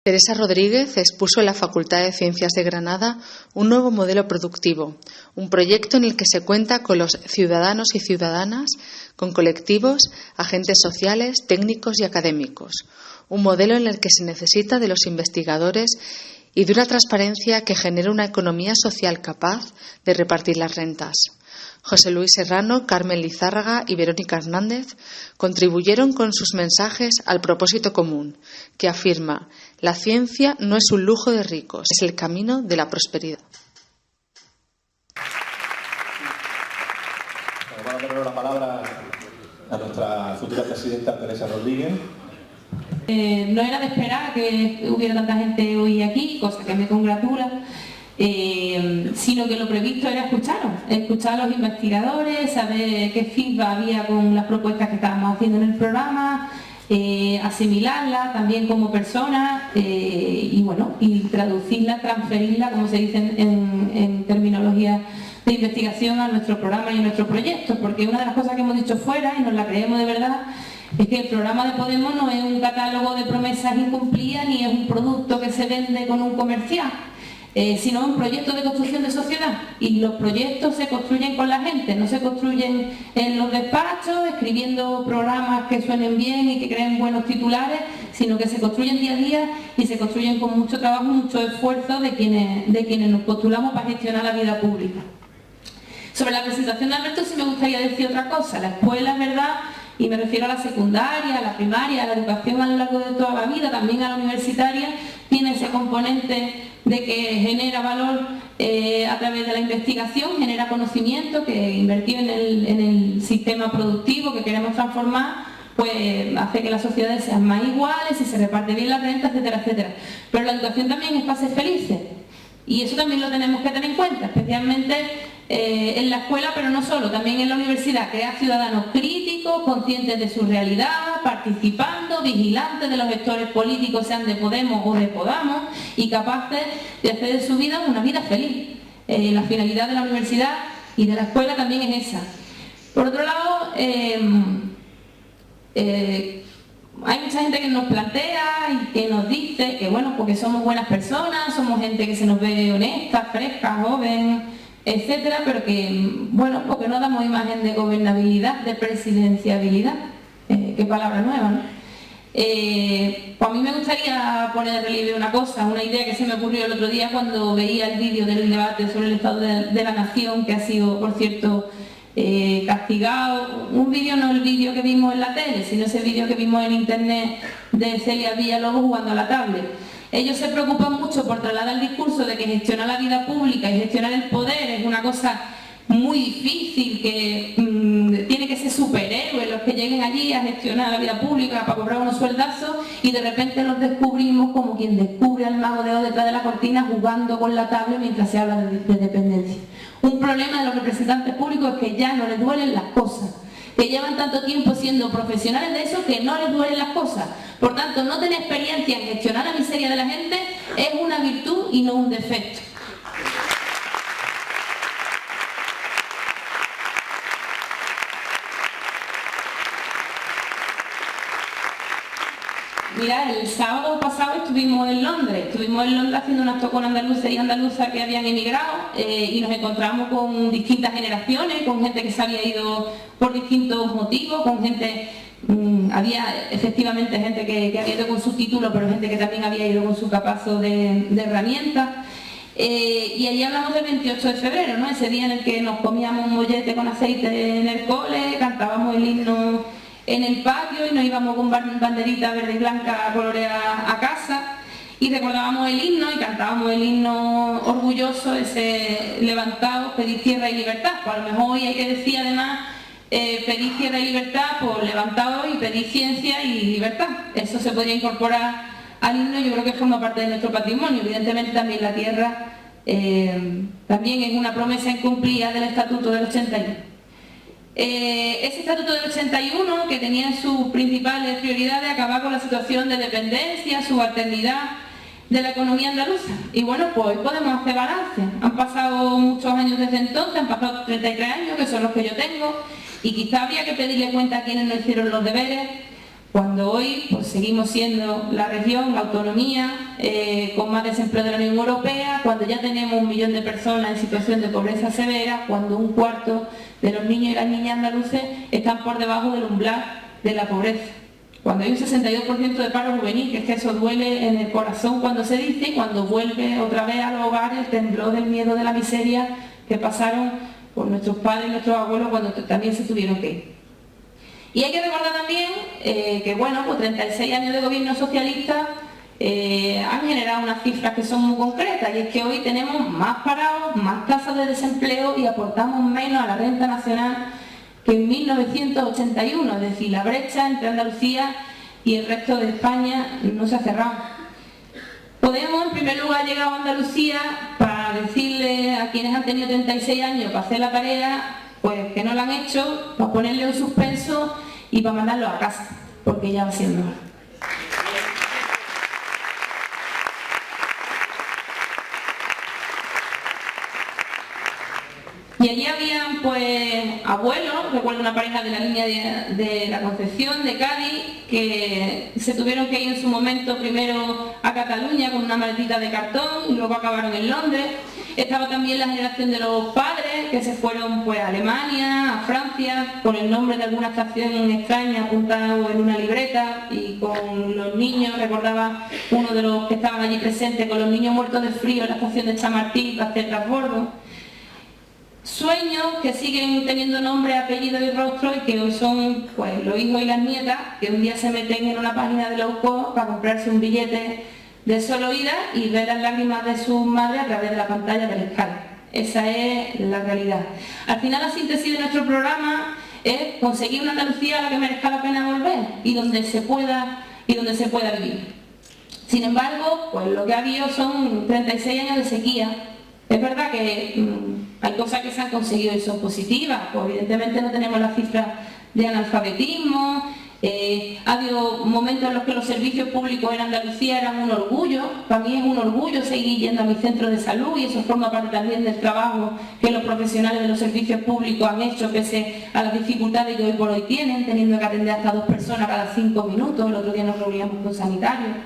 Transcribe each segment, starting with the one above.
Teresa Rodríguez expuso en la Facultad de Ciencias de Granada un nuevo modelo productivo, un proyecto en el que se cuenta con los ciudadanos y ciudadanas, con colectivos, agentes sociales, técnicos y académicos. Un modelo en el que se necesita de los investigadores y de una transparencia que genere una economía social capaz de repartir las rentas. José Luis Serrano, Carmen Lizárraga y Verónica Hernández contribuyeron con sus mensajes al propósito común, que afirma: la ciencia no es un lujo de ricos, es el camino de la prosperidad. Vamos a darle la palabra a nuestra futura presidenta Teresa Rodríguez. No era de esperar que hubiera tanta gente hoy aquí, cosa que me congratula, sino que lo previsto era escuchar a los investigadores, saber qué feedback había con las propuestas que estábamos haciendo en el programa, asimilarlas también como personas y traducirla, transferirla, como se dice en terminología de investigación, a nuestro programa y a nuestro proyecto, porque una de las cosas que hemos dicho fuera, y nos la creemos de verdad, es que el programa de Podemos no es un catálogo de promesas incumplidas ni es un producto que se vende con un comercial, sino un proyecto de construcción de sociedad. Y los proyectos se construyen con la gente, no se construyen en los despachos, escribiendo programas que suenen bien y que creen buenos titulares, sino que se construyen día a día y se construyen con mucho trabajo y mucho esfuerzo de quienes nos postulamos para gestionar la vida pública. Sobre la presentación de Alberto sí me gustaría decir otra cosa. La escuela, es verdad, y me refiero a la secundaria, a la primaria, a la educación a lo largo de toda la vida, también a la universitaria, tiene ese componente de que genera valor a través de la investigación, genera conocimiento que invertido en el sistema productivo que queremos transformar, pues hace que las sociedades sean más iguales y se reparte bien la renta, etcétera, etcétera. Pero la educación también es para ser felices. Y eso también lo tenemos que tener en cuenta, especialmente en la escuela, pero no solo, también en la universidad, crear ciudadanos críticos, conscientes de su realidad, participando, vigilantes de los gestores políticos, sean de Podemos o de Podamos, y capaces de hacer de su vida una vida feliz. La finalidad de la universidad y de la escuela también es esa. Por otro lado, hay mucha gente que nos plantea y que nos dice que bueno, porque somos buenas personas, somos gente que se nos ve honesta, fresca, joven, etcétera, pero que bueno, porque no damos imagen de gobernabilidad, de presidenciabilidad. Qué palabra nueva, ¿no? Pues a mí me gustaría poner de relieve una cosa, una idea que se me ocurrió el otro día cuando veía el vídeo del debate sobre el estado de la nación, que ha sido, por cierto, castigado. Un vídeo, no el vídeo que vimos en la tele, sino ese vídeo que vimos en internet de Celia Villalobos jugando a la tablet. Ellos se preocupan mucho por trasladar el discurso de que gestionar la vida pública y gestionar el poder es una cosa muy difícil, que tiene que ser superhéroes los que lleguen allí a gestionar la vida pública para cobrar unos sueldazos, y de repente los descubrimos como quien descubre al mago de Oz detrás de la cortina jugando con la tablet mientras se habla de dependencia. Un problema de los representantes públicos es que ya no les duelen las cosas, que llevan tanto tiempo siendo profesionales de eso que no les duelen las cosas. Por tanto, no tener experiencia en gestionar la miseria de la gente es una virtud y no un defecto. Mirad, el sábado pasado estuvimos en Londres haciendo un acto con andaluces y andaluzas que habían emigrado, y nos encontramos con distintas generaciones, con gente que se había ido por distintos motivos, con gente, había efectivamente gente que había ido con su título, pero gente que también había ido con su capazo de herramientas. Y allí hablamos del 28 de febrero, ¿no? Ese día en el que nos comíamos un mollete con aceite en el cole, cantábamos el himno en el patio y nos íbamos con banderita verde y blanca coloreada a casa, y recordábamos el himno y cantábamos el himno orgulloso, ese levantado, pedid tierra y libertad. Pues a lo mejor hoy hay que decir además pedid tierra y libertad, pues levantado y pedid ciencia y libertad. Eso se podría incorporar al himno, yo creo que forma parte de nuestro patrimonio. Evidentemente también la tierra también es una promesa incumplida del Estatuto del 81. Ese Estatuto del 81, que tenía en sus principales prioridades acabar con la situación de dependencia, subalternidad de la economía andaluza. Y bueno, pues hoy podemos hacer balance. Han pasado muchos años desde entonces, han pasado 33 años, que son los que yo tengo, y quizá habría que pedirle cuenta a quienes no hicieron los deberes, Cuando hoy pues, seguimos siendo la región, la autonomía, con más desempleo de la Unión Europea, cuando ya tenemos 1 millón de personas en situación de pobreza severa, cuando 1/4 de los niños y las niñas andaluces están por debajo del umbral de la pobreza. Cuando hay un 62% de paro juvenil, que es que eso duele en el corazón cuando se dice, y cuando vuelve otra vez a los hogares el temblor del miedo de la miseria que pasaron por nuestros padres y nuestros abuelos cuando también se tuvieron que ir. Y hay que recordar también que, bueno, pues 36 años de gobierno socialista han generado unas cifras que son muy concretas, y es que hoy tenemos más parados, más tasas de desempleo y aportamos menos a la renta nacional que en 1981, es decir, la brecha entre Andalucía y el resto de España no se ha cerrado. Podemos, en primer lugar, llegar a Andalucía para decirle a quienes han tenido 36 años para hacer la tarea, pues que no la han hecho, para ponerle un suspenso y para mandarlos a casa, porque ya va siendo hora. Y allí habían pues abuelos, recuerdo una pareja de la línea de la Concepción, de Cádiz, que se tuvieron que ir en su momento primero a Cataluña con una maletita de cartón y luego acabaron en Londres. Estaba también la generación de los padres que se fueron pues a Alemania, a Francia, con el nombre de alguna estación extraña apuntado en una libreta, y con los niños, recordaba uno de los que estaban allí presentes, con los niños muertos de frío en la estación de Chamartín para hacer transbordo. Sueños que siguen teniendo nombre, apellido y rostro, y que hoy son pues los hijos y las nietas que un día se meten en una página de low cost para comprarse un billete de solo ida y ver las lágrimas de sus madres a través de la pantalla del escáner. Esa es la realidad. Al final, la síntesis de nuestro programa es conseguir una Andalucía a la que merezca la pena volver y donde se pueda vivir. Sin embargo, pues lo que ha habido son 36 años de sequía. Es verdad que hay cosas que se han conseguido y son positivas, pues evidentemente no tenemos las cifras de analfabetismo, ha habido momentos en los que los servicios públicos en Andalucía eran un orgullo. Para mí es un orgullo seguir yendo a mi centro de salud, y eso forma parte también del trabajo que los profesionales de los servicios públicos han hecho, pese a las dificultades que hoy por hoy tienen, teniendo que atender hasta 2 personas cada 5 minutos. El otro día nos reuníamos con sanitarios.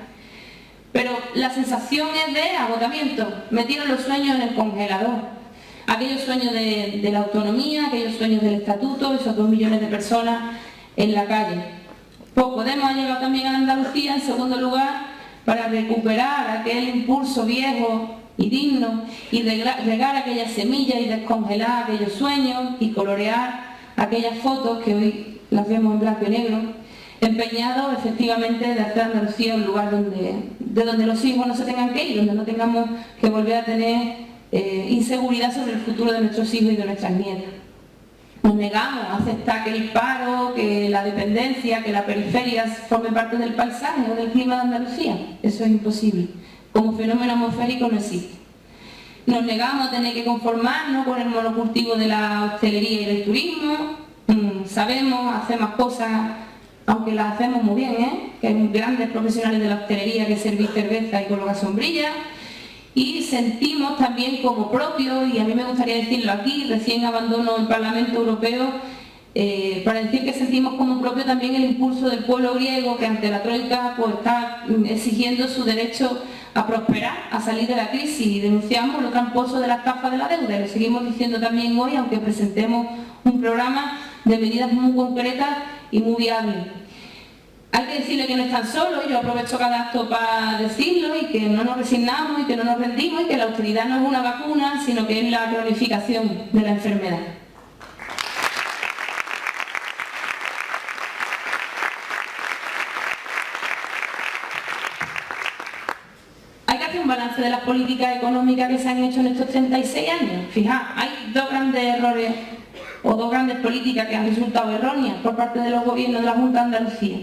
Pero la sensación es de agotamiento. Metieron los sueños en el congelador. Aquellos sueños de la autonomía, aquellos sueños del estatuto, esos 2 millones de personas en la calle. Pues Podemos ha llegado también a Andalucía, en segundo lugar, para recuperar aquel impulso viejo y digno, y regar aquellas semillas y descongelar aquellos sueños y colorear aquellas fotos que hoy las vemos en blanco y negro, empeñados efectivamente de hacer Andalucía un lugar de donde los hijos no se tengan que ir, donde no tengamos que volver a tener inseguridad sobre el futuro de nuestros hijos y de nuestras nietas. Nos negamos a aceptar que el paro, que la dependencia, que la periferia forme parte del paisaje o del clima de Andalucía. Eso es imposible. Como fenómeno atmosférico no existe. Nos negamos a tener que conformarnos con el monocultivo de la hostelería y del turismo. Sabemos hacer más cosas, aunque las hacemos muy bien, que hay grandes profesionales de la hostelería que servir cerveza y colocar sombrillas. Y sentimos también como propio, y a mí me gustaría decirlo aquí, recién abandono el Parlamento Europeo, para decir que sentimos como propio también el impulso del pueblo griego, que ante la Troika pues, está exigiendo su derecho a prosperar, a salir de la crisis, y denunciamos lo tramposo de la estafa de la deuda. Y lo seguimos diciendo también hoy, aunque presentemos un programa de medidas muy concretas y muy viables. Hay que decirle que no están solos, y yo aprovecho cada acto para decirlo, y que no nos resignamos y que no nos rendimos, y que la austeridad no es una vacuna, sino que es la cronificación de la enfermedad. Hay que hacer un balance de las políticas económicas que se han hecho en estos 36 años. Fijaos, hay 2 grandes errores o 2 grandes políticas que han resultado erróneas por parte de los gobiernos de la Junta de Andalucía.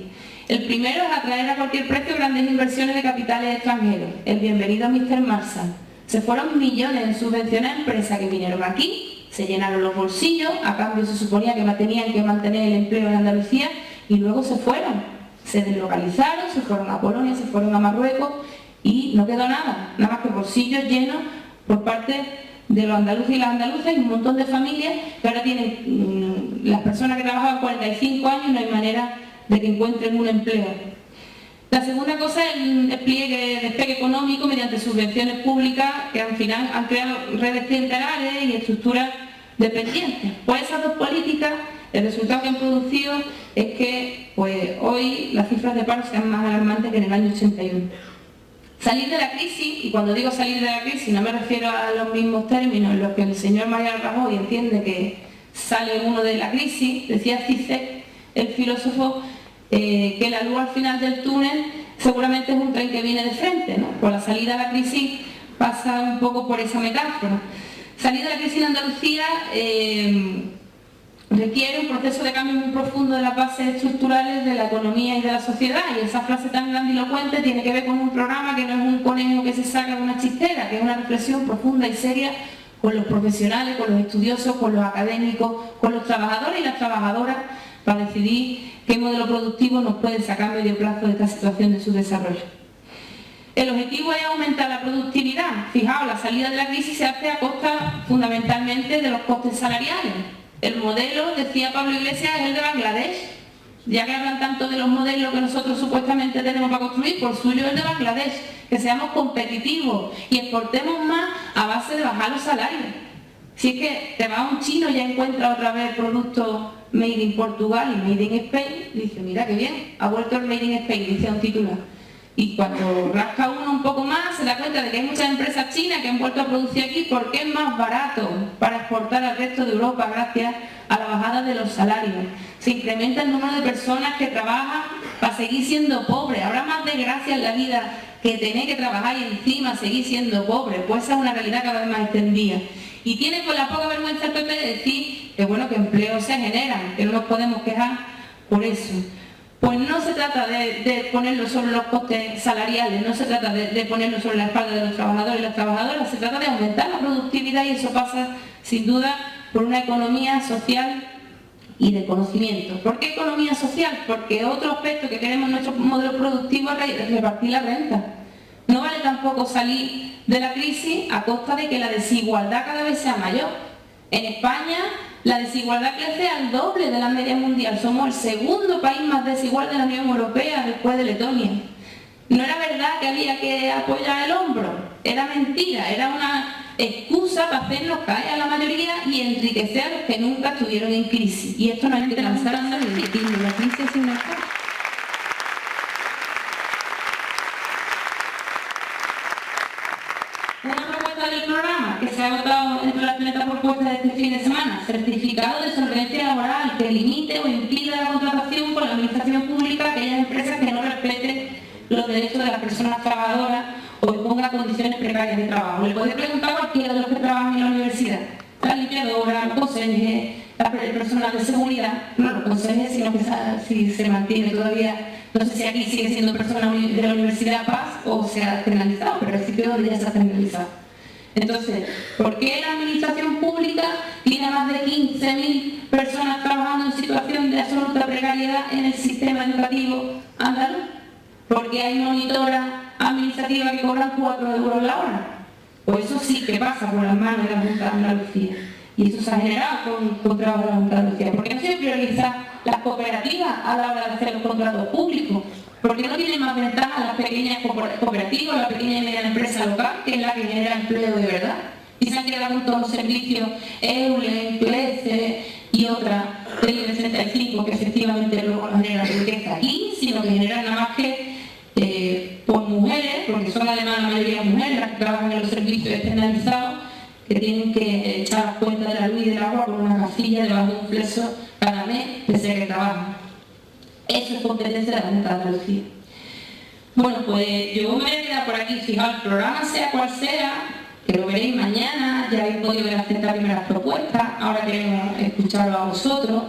El primero es atraer a cualquier precio grandes inversiones de capitales extranjeros. El bienvenido a Mr. Marshall. Se fueron millones en subvenciones a empresas que vinieron aquí, se llenaron los bolsillos, a cambio se suponía que tenían que mantener el empleo en Andalucía, y luego se fueron. Se deslocalizaron, se fueron a Polonia, se fueron a Marruecos, y no quedó nada más que bolsillos llenos por parte de los andaluces y las andaluzas, y un montón de familias que ahora tienen, las personas que trabajaban 45 años, no hay manera de que encuentren un empleo. La segunda cosa es el despegue económico mediante subvenciones públicas que al final han creado redes clientelares y estructuras dependientes. Pues esas dos políticas, el resultado que han producido es que pues, hoy las cifras de paro sean más alarmantes que en el año 81. Salir de la crisis, y cuando digo salir de la crisis no me refiero a los mismos términos en los que el señor Mariano Rajoy entiende que sale uno de la crisis, decía Zizek, el filósofo, que la luz al final del túnel seguramente es un tren que viene de frente, ¿no? Por la salida de la crisis pasa un poco por esa metáfora. Salir de la crisis en Andalucía requiere un proceso de cambio muy profundo de las bases estructurales de la economía y de la sociedad, y esa frase tan grandilocuente tiene que ver con un programa que no es un conejo que se saca de una chistera, que es una reflexión profunda y seria con los profesionales, con los estudiosos, con los académicos, con los trabajadores y las trabajadoras, para decidir qué modelo productivo nos puede sacar a medio plazo de esta situación de su desarrollo. El objetivo es aumentar la productividad. Fijaos, la salida de la crisis se hace a costa fundamentalmente de los costes salariales. El modelo, decía Pablo Iglesias, es el de Bangladesh. Ya que hablan tanto de los modelos que nosotros supuestamente tenemos para construir, por suyo es el de Bangladesh, que seamos competitivos y exportemos más a base de bajar los salarios. Si es que te va a un chino y ya encuentra otra vez productos made in Portugal y made in Spain, dice, mira qué bien, ha vuelto el made in Spain, dice un titular. Y cuando rasca uno un poco más, se da cuenta de que hay muchas empresas chinas que han vuelto a producir aquí porque es más barato para exportar al resto de Europa gracias a la bajada de los salarios. Se incrementa el número de personas que trabajan para seguir siendo pobres. Habrá más desgracia en la vida que tener que trabajar y encima seguir siendo pobre. Pues esa es una realidad cada vez más extendida. Y tiene con la poca vergüenza el PP de decir que bueno, que empleos se generan, que no nos podemos quejar por eso. Pues no se trata de ponerlo sobre los costes salariales, no se trata de ponerlo sobre la espalda de los trabajadores y las trabajadoras, se trata de aumentar la productividad, y eso pasa sin duda por una economía social y de conocimiento. ¿Por qué economía social? Porque otro aspecto que queremos en nuestro modelo productivo es repartir la renta. No vale tampoco salir de la crisis a costa de que la desigualdad cada vez sea mayor. En España la desigualdad crece al doble de la media mundial. Somos el segundo país más desigual de la Unión Europea después de Letonia. No era verdad que había que apoyar el hombro, era mentira, era una excusa para hacernos caer a la mayoría y enriquecer a los que nunca estuvieron en crisis. Y esto no hay que lanzar a andar ni la crisis es una cosa. Una propuesta del programa que se ha votado entre las 30 propuestas de este fin de semana: certificado de solvencia laboral que limite o impida la contratación por la administración pública a aquellas empresas que no respeten los derechos de las personas trabajadoras o que pongan condiciones precarias de trabajo. Le podéis preguntar a cualquiera de los que trabajan en la universidad, la limpiadora, los conserjes, el personal de seguridad, no los conserjes, sino que si se mantiene todavía. No sé si aquí sigue siendo personal de la Universidad Paz o se ha generalizado, pero el sitio donde ya se ha generalizado. Entonces, ¿por qué la administración pública tiene más de 15.000 personas trabajando en situación de absoluta precariedad en el sistema educativo andaluz? Porque hay monitoras administrativas que cobran 4 euros la hora. Pues eso sí que pasa por las manos de la Junta de Andalucía. Y eso se ha generado con trabajo de la Junta de Andalucía. ¿Por qué no se prioriza las cooperativas a la hora de hacer los contratos públicos? ¿Por qué no tienen más ventajas las pequeñas cooperativas, la pequeña y mediana empresa local, que es la que genera empleo de verdad? Y se han quedado con todos los servicios EULE, PLECE y otra del 65, que efectivamente luego no generan riqueza aquí, sino que generan nada más que por mujeres, porque son además la mayoría mujeres las que trabajan en los servicios externalizados, que tienen que echar las cuentas de la luz y del agua por una casilla debajo de un fleso cada mes, pese a que trabajan. Eso es competencia de la Junta de Andalucía. Bueno, pues yo me voy a quedar por aquí. Fijaos, el programa sea cual sea, que lo veréis mañana, ya habéis podido ver las 30 primeras propuestas, ahora queremos escucharlo a vosotros.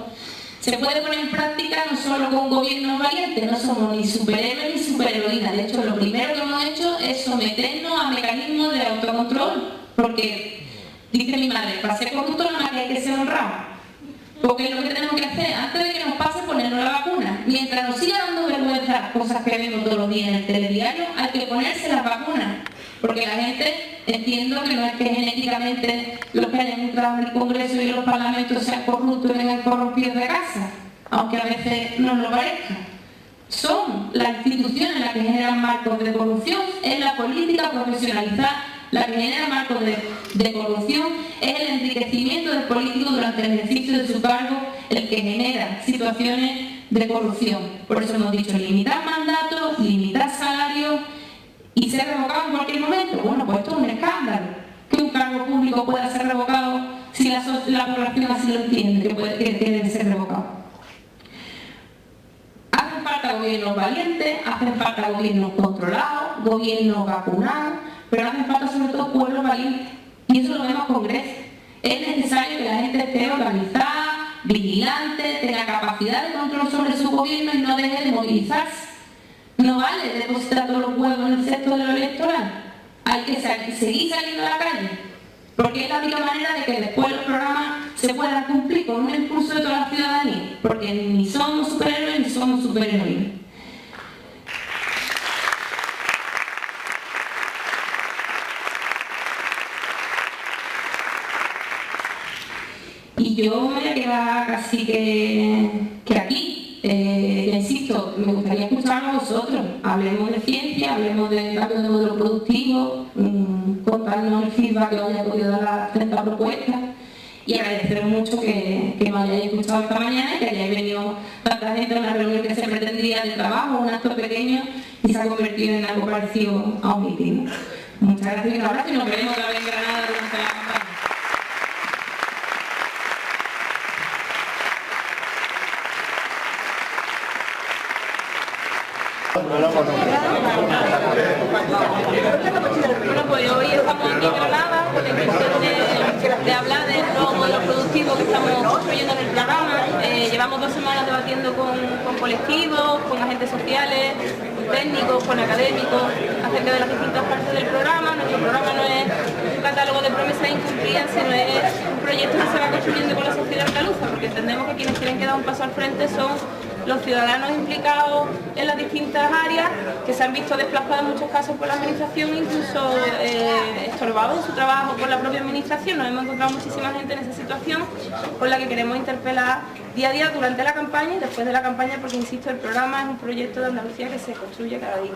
Se puede poner en práctica no solo con gobiernos valientes, no somos ni superhéroes ni superheroínas. De hecho, lo primero que hemos hecho es someternos a mecanismos de autocontrol, porque dice mi madre, para ser corrupto no hay que ser honrado. Porque lo que tenemos que hacer, antes de que nos pase, ponernos la vacuna. Mientras nos siga dando vergüenza las cosas que vemos todos los días en el telediario, hay que ponerse las vacunas. Porque la gente, entiendo que no es que genéticamente los que hayan entrado en el Congreso y en los parlamentos sean corruptos y vengan corrompidos de casa, aunque a veces no lo parezca. son las instituciones las que generan marcos de corrupción, es la política profesionalizada la que genera marcos de corrupción, es el enriquecimiento del político durante el ejercicio de su cargo el que genera situaciones de corrupción. Por eso hemos dicho limitar mandatos, limitar salarios y ser revocado en cualquier momento. Bueno, pues esto es un escándalo, que un cargo público pueda ser revocado si la población así lo entiende, que debe ser revocado. Hacen falta gobiernos valientes, hacen falta gobiernos controlados, gobiernos vacunados, pero hacen falta sobre todo pueblos valientes. Y eso lo vemos con Grecia. Es necesario que la gente esté organizada, vigilante, tenga capacidad de control sobre su gobierno y no deje de movilizarse. No vale depositar todos los huevos en el cesto de lo electoral. Hay que seguir saliendo a la calle, porque es la única manera de que después los programas se puedan cumplir con un impulso de toda la ciudadanía, porque ni somos superhéroes ni somos superheroínas. Y yo me voy a quedar casi que aquí. Insisto, me gustaría escuchar a vosotros. Hablemos de ciencia, hablemos de cambio de modelo productivo, contarnos el feedback que os haya podido dar las 30 propuestas y agradeceros mucho que me hayáis escuchado esta mañana y que hayáis venido tanta gente a una reunión que se pretendía de trabajo, un acto pequeño y se ha convertido en algo parecido a un mitin. Muchas gracias y un abrazo y nos veremos otra vez en Granada durante la campaña. Bueno, pues hoy estamos aquí en Granada con la intención de hablar del nuevo modelo productivo que estamos construyendo en el programa. Llevamos 2 semanas debatiendo con colectivos, con agentes sociales, con técnicos, con académicos, acerca de las distintas partes del programa. Nuestro programa no es un catálogo de promesas incumplidas, sino es un proyecto que se va construyendo con la sociedad andaluza, porque entendemos que quienes quieren que dar un paso al frente son los ciudadanos implicados en las distintas áreas, que se han visto desplazados en muchos casos por la administración, incluso estorbados en su trabajo por la propia administración. Nos hemos encontrado muchísima gente en esa situación con la que queremos interpelar día a día durante la campaña y después de la campaña, porque insisto, el programa es un proyecto de Andalucía que se construye cada día.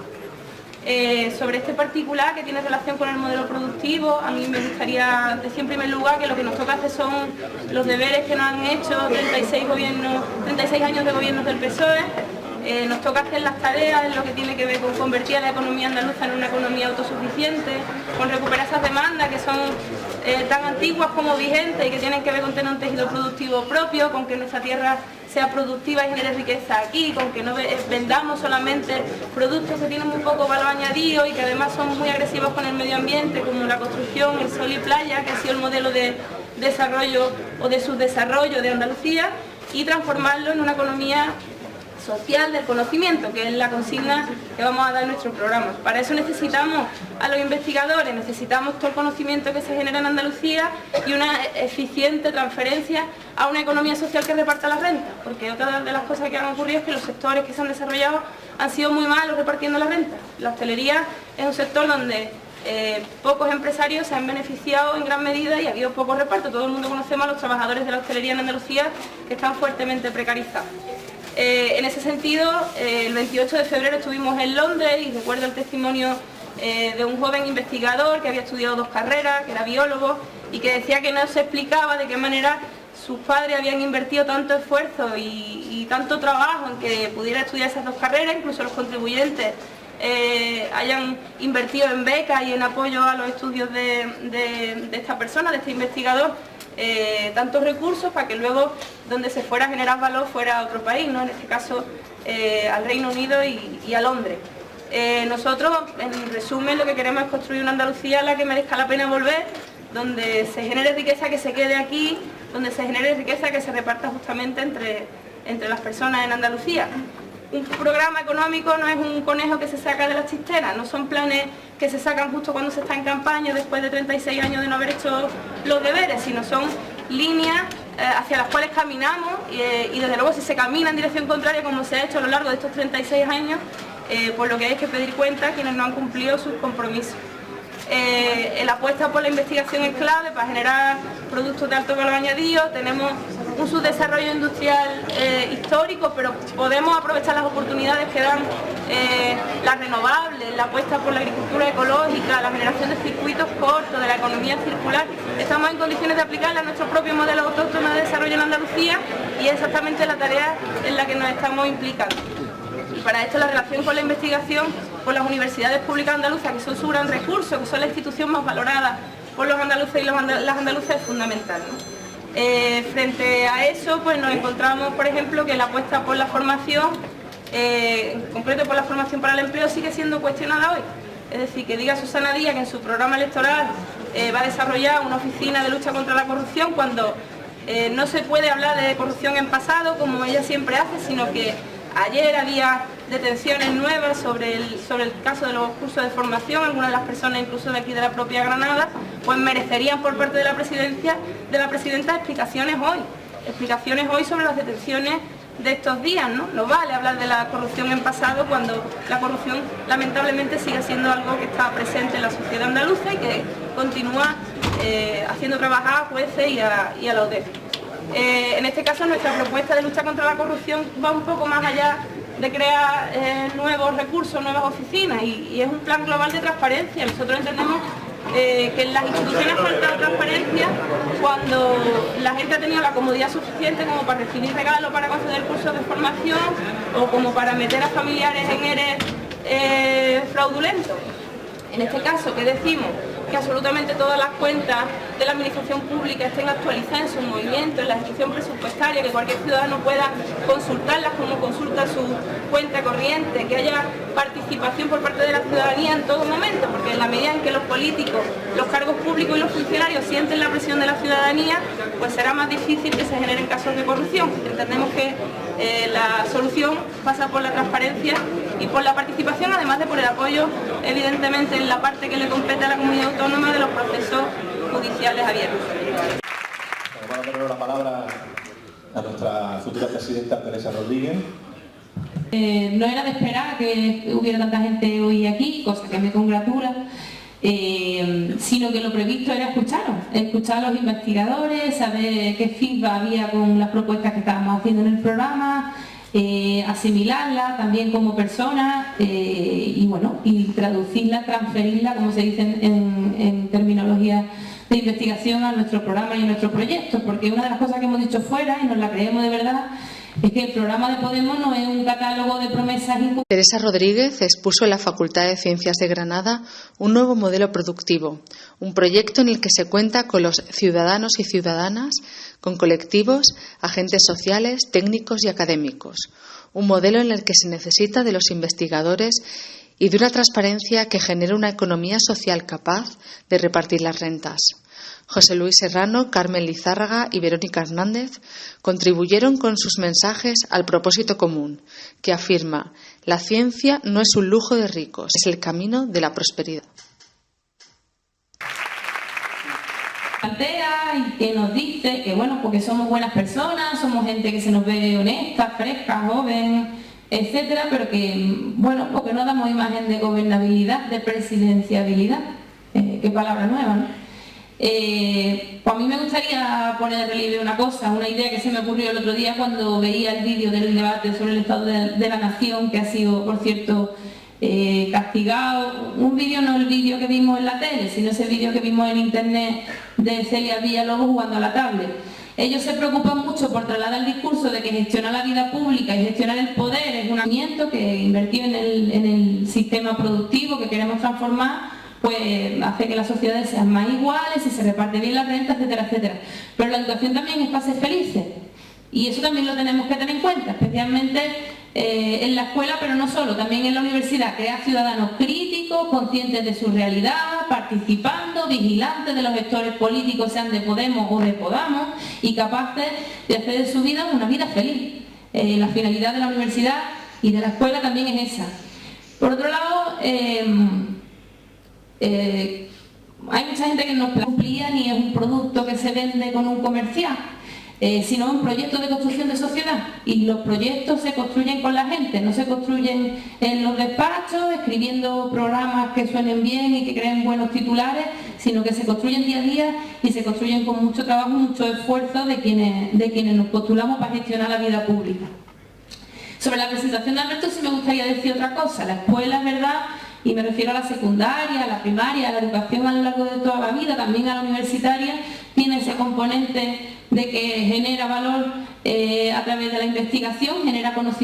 Sobre este particular que tiene relación con el modelo productivo, a mí me gustaría decir en primer lugar que lo que nos toca hacer son los deberes que nos han hecho 36 años de gobiernos del PSOE. Nos toca hacer las tareas en lo que tiene que ver con convertir a la economía andaluza en una economía autosuficiente, con recuperar esas demandas que son tan antiguas como vigentes y que tienen que ver con tener un tejido productivo propio, con que nuestra tierra sea productiva y genere riqueza aquí, con que no vendamos solamente productos que tienen muy poco valor añadido y que además son muy agresivos con el medio ambiente, como la construcción, el sol y playa, que ha sido el modelo de desarrollo o de subdesarrollo de Andalucía, y transformarlo en una economía social del conocimiento, que es la consigna que vamos a dar en nuestro programa. Para eso necesitamos a los investigadores, necesitamos todo el conocimiento que se genera en Andalucía y una eficiente transferencia a una economía social que reparta las rentas, porque otra de las cosas que han ocurrido es que los sectores que se han desarrollado han sido muy malos repartiendo las rentas. La hostelería es un sector donde pocos empresarios se han beneficiado en gran medida y ha habido poco reparto. Todo el mundo conocemos a los trabajadores de la hostelería en Andalucía que están fuertemente precarizados. En ese sentido, el 28 de febrero estuvimos en Londres y recuerdo el testimonio de un joven investigador que había estudiado 2 carreras, que era biólogo, y que decía que no se explicaba de qué manera sus padres habían invertido tanto esfuerzo y tanto trabajo en que pudiera estudiar esas 2 carreras, incluso los contribuyentes hayan invertido en becas y en apoyo a los estudios de esta persona, de este investigador, tantos recursos para que luego donde se fuera a generar valor fuera a otro país, ¿no? En este caso al Reino Unido y a Londres. Nosotros, en resumen, lo que queremos es construir una Andalucía a la que merezca la pena volver, donde se genere riqueza que se quede aquí, donde se genere riqueza que se reparta justamente entre las personas en Andalucía. Un programa económico no es un conejo que se saca de las chisteras, no son planes que se sacan justo cuando se está en campaña después de 36 años de no haber hecho los deberes, sino son líneas hacia las cuales caminamos y desde luego si se camina en dirección contraria como se ha hecho a lo largo de estos 36 años, por lo que hay que pedir cuenta a quienes no han cumplido sus compromisos. La apuesta por la investigación es clave para generar productos de alto valor añadido. Tenemos un subdesarrollo industrial histórico, pero podemos aprovechar las oportunidades que dan las renovables, la apuesta por la agricultura ecológica, la generación de circuitos cortos, de la economía circular. Estamos en condiciones de aplicarla a nuestro propio modelo autóctono de desarrollo en Andalucía y es exactamente la tarea en la que nos estamos implicando. Y para esto la relación con la investigación por las universidades públicas andaluzas, que son su gran recurso, que son la institución más valorada por los andaluces y las andaluzas, es fundamental, ¿no? Frente a eso, pues nos encontramos, por ejemplo, que la apuesta por la formación, en concreto por la formación para el empleo, sigue siendo cuestionada hoy. Es decir, que diga Susana Díaz que en su programa electoral va a desarrollar una oficina de lucha contra la corrupción, cuando no se puede hablar de corrupción en pasado, como ella siempre hace, sino que ayer había detenciones nuevas sobre el caso de los cursos de formación. Algunas de las personas, incluso de aquí de la propia Granada, pues merecerían por parte de la presidenta explicaciones hoy sobre las detenciones de estos días, ¿no? No vale hablar de la corrupción en pasado cuando la corrupción lamentablemente sigue siendo algo que está presente en la sociedad andaluza y que continúa haciendo trabajar a jueces y a la UDEF. En este caso nuestra propuesta de lucha contra la corrupción va un poco más allá de crear nuevos recursos, nuevas oficinas, y es un plan global de transparencia. Nosotros entendemos que en las instituciones falta transparencia cuando la gente ha tenido la comodidad suficiente como para recibir regalos para conceder cursos de formación o como para meter a familiares en ERE fraudulentos. En este caso, ¿qué decimos? Que absolutamente todas las cuentas de la administración pública estén actualizadas en su movimiento, en la ejecución presupuestaria, que cualquier ciudadano pueda consultarlas como consulta su cuenta corriente, que haya participación por parte de la ciudadanía en todo momento, porque en la medida en que los políticos, los cargos públicos y los funcionarios sienten la presión de la ciudadanía, pues será más difícil que se generen casos de corrupción. Entendemos que la solución pasa por la transparencia y por la participación, además de por el apoyo, evidentemente, en la parte que le compete a la comunidad autónoma de los procesos judiciales abiertos. Vamos a tener la palabra a nuestra futura presidenta Teresa Rodríguez. No era de esperar que hubiera tanta gente hoy aquí, cosa que me congratula, sino que lo previsto era escuchar a los investigadores, saber qué feedback había con las propuestas que estábamos haciendo en el programa, asimilarla también como persona y traducirla, transferirla, como se dice en terminología de investigación, a nuestro programa y a nuestro proyecto, porque una de las cosas que hemos dicho fuera, y nos la creemos de verdad, es que el programa de Podemos no es un catálogo de promesas. Teresa Rodríguez expuso en la Facultad de Ciencias de Granada un nuevo modelo productivo, un proyecto en el que se cuenta con los ciudadanos y ciudadanas, con colectivos, agentes sociales, técnicos y académicos. Un modelo en el que se necesita de los investigadores y de una transparencia que genere una economía social capaz de repartir las rentas. José Luis Serrano, Carmen Lizárraga y Verónica Hernández contribuyeron con sus mensajes al propósito común, que afirma: la ciencia no es un lujo de ricos, es el camino de la prosperidad. Y que nos dice que porque somos buenas personas, somos gente que se nos ve honesta, fresca, joven, etcétera, pero que porque no damos imagen de gobernabilidad, de presidenciabilidad. Qué palabra nueva, ¿no? Pues a mí me gustaría poner en relieve una idea que se me ocurrió el otro día cuando veía el vídeo del debate sobre el estado de la nación, que ha sido, por cierto, castigado. Un vídeo, no el vídeo que vimos en la tele, sino ese vídeo que vimos en internet de Celia Villalobos jugando a la tablet. Ellos se preocupan mucho por trasladar el discurso de que gestionar la vida pública y gestionar el poder es un movimiento que invertido en el sistema productivo que queremos transformar, pues hace que las sociedades sean más iguales y se reparte bien la renta, etcétera, etcétera. Pero la educación también es para ser felices. Y eso también lo tenemos que tener en cuenta, especialmente en la escuela, pero no solo, también en la universidad. Crear ciudadanos críticos, conscientes de su realidad, participando, vigilantes de los gestores políticos, sean de Podemos o de Podamos, y capaces de hacer de su vida una vida feliz. La finalidad de la universidad y de la escuela también es esa. Por otro lado, hay mucha gente que no cumplía ni es un producto que se vende con un comercial. sino un proyecto de construcción de sociedad. Y los proyectos se construyen con la gente, no se construyen en los despachos, escribiendo programas que suenen bien y que creen buenos titulares, sino que se construyen día a día y se construyen con mucho trabajo y mucho esfuerzo de quienes nos postulamos para gestionar la vida pública. Sobre la presentación de Alberto sí me gustaría decir otra cosa. La escuela, es verdad, y me refiero a la secundaria, a la primaria, a la educación a lo largo de toda la vida, también a la universitaria, tiene ese componente de que genera valor a través de la investigación, genera conocimiento.